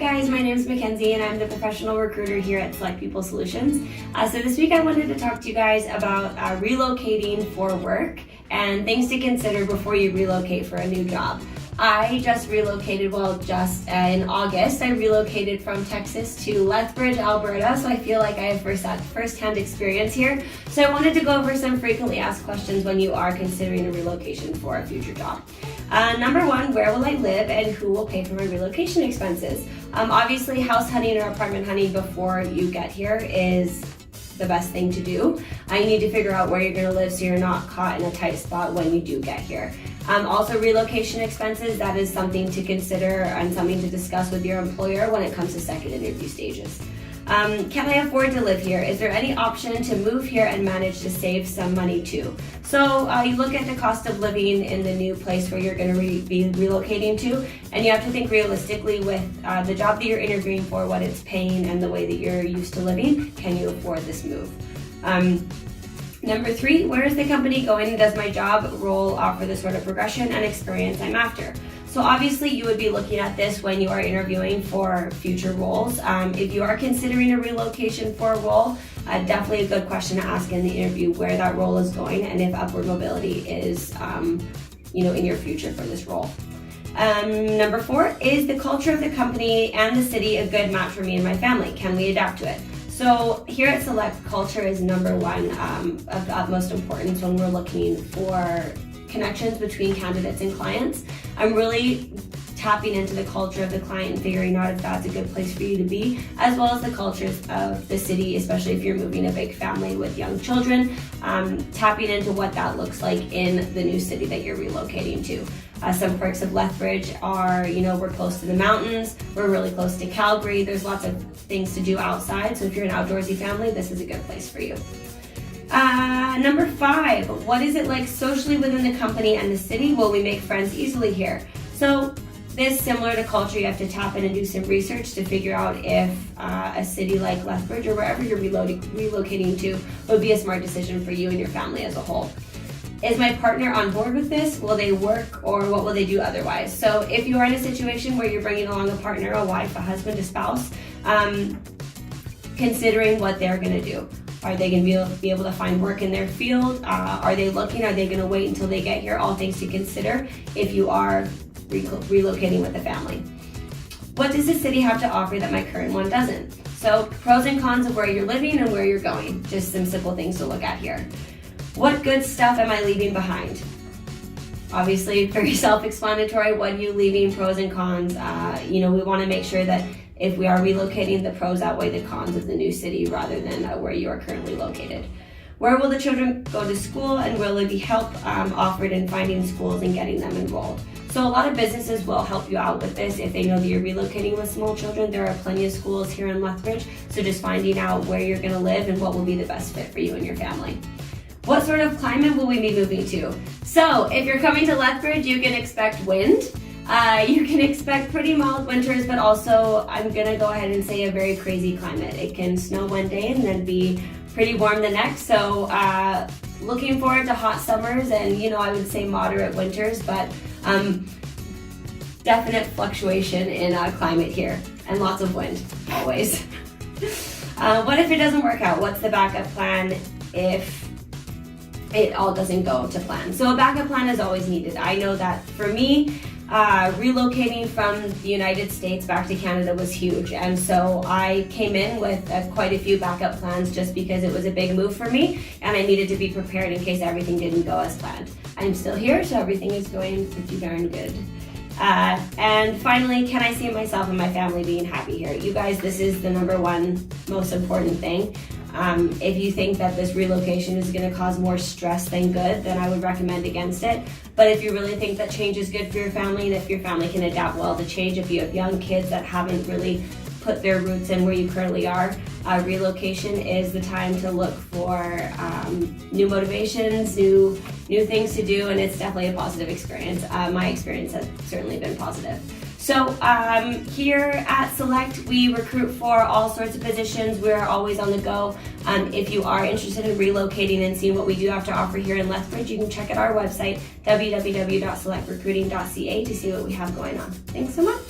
guys, my name is Mackenzie and I'm the professional recruiter here at Select People Solutions. So this week I wanted to talk to you guys about relocating for work and things to consider before you relocate for a new job. I just relocated, in August, I relocated from Texas to Lethbridge, Alberta, so I feel like I have first-hand experience here. So I wanted to go over some frequently asked questions when you are considering a relocation for a future job. Number one, where will I live and who will pay for my relocation expenses? Obviously, house hunting or apartment hunting before you get here is the best thing to do. You need to figure out where you're going to live so you're not caught in a tight spot when you do get here. Also, relocation expenses, that is something to consider and something to discuss with your employer when it comes to second interview stages. Can I afford to live here? Is there any option to move here and manage to save some money too? So you look at the cost of living in the new place where you're going to be relocating to, and you have to think realistically with the job that you're interviewing for, what it's paying and the way that you're used to living. Can you afford this move? Number three, where is the company going? Does my job role offer the sort of progression and experience I'm after? So obviously you would be looking at this when you are interviewing for future roles. If you are considering a relocation for a role, definitely a good question to ask in the interview where that role is going and if upward mobility is in your future for this role. Number four, is the culture of the company and the city a good match for me and my family? Can we adapt to it? So here at Select, culture is number one of utmost importance when we're looking for connections between candidates and clients. I'm really tapping into the culture of the client and figuring out if that's a good place for you to be, as well as the cultures of the city, especially if you're moving a big family with young children, tapping into what that looks like in the new city that you're relocating to. Some perks of Lethbridge are, we're close to the mountains, we're really close to Calgary, there's lots of things to do outside, so if you're an outdoorsy family, this is a good place for you. Number five, what is it like socially within the company and the city? Will we make friends easily here? So this, similar to culture, you have to tap in and do some research to figure out if a city like Lethbridge or wherever you're relocating to would be a smart decision for you and your family as a whole. Is my partner on board with this? Will they work or what will they do otherwise? So if you are in a situation where you're bringing along a partner, a wife, a husband, a spouse, considering what they're going to do. Are they going to be able to find work in their field? Are they looking? Are they going to wait until they get here? All things to consider if you are relocating with a family. What does the city have to offer that my current one doesn't? So pros and cons of where you're living and where you're going. Just some simple things to look at here. What good stuff am I leaving behind? Obviously, very self-explanatory. What are you leaving? Pros and cons. We want to make sure that if we are relocating, the pros outweigh the cons of the new city rather than where you are currently located. Where will the children go to school and will there be help offered in finding schools and getting them enrolled? So a lot of businesses will help you out with this if they know that you're relocating with small children. There are plenty of schools here in Lethbridge, so just finding out where you're going to live and what will be the best fit for you and your family. What sort of climate will we be moving to? So if you're coming to Lethbridge, you can expect wind. You can expect pretty mild winters, but also I'm gonna go ahead and say a very crazy climate. It can snow one day and then be pretty warm the next. So looking forward to hot summers and I would say moderate winters, but definite fluctuation in climate here and lots of wind always. What if it doesn't work out? What's the backup plan if it all doesn't go to plan? So a backup plan is always needed. I know that for me, relocating from the United States back to Canada was huge, and so I came in with quite a few backup plans just because it was a big move for me and I needed to be prepared in case everything didn't go as planned. I'm still here, so everything is going pretty darn good. And finally, can I see myself and my family being happy here? You guys, this is the number one most important thing. If you think that this relocation is going to cause more stress than good, then I would recommend against it. But if you really think that change is good for your family and if your family can adapt well to change, if you have young kids that haven't really put their roots in where you currently are, relocation is the time to look for new motivations, new things to do, and it's definitely a positive experience. My experience has certainly been positive. So here at Select, we recruit for all sorts of positions. We're always on the go. If you are interested in relocating and seeing what we do have to offer here in Lethbridge, you can check out our website, www.selectrecruiting.ca, to see what we have going on. Thanks so much.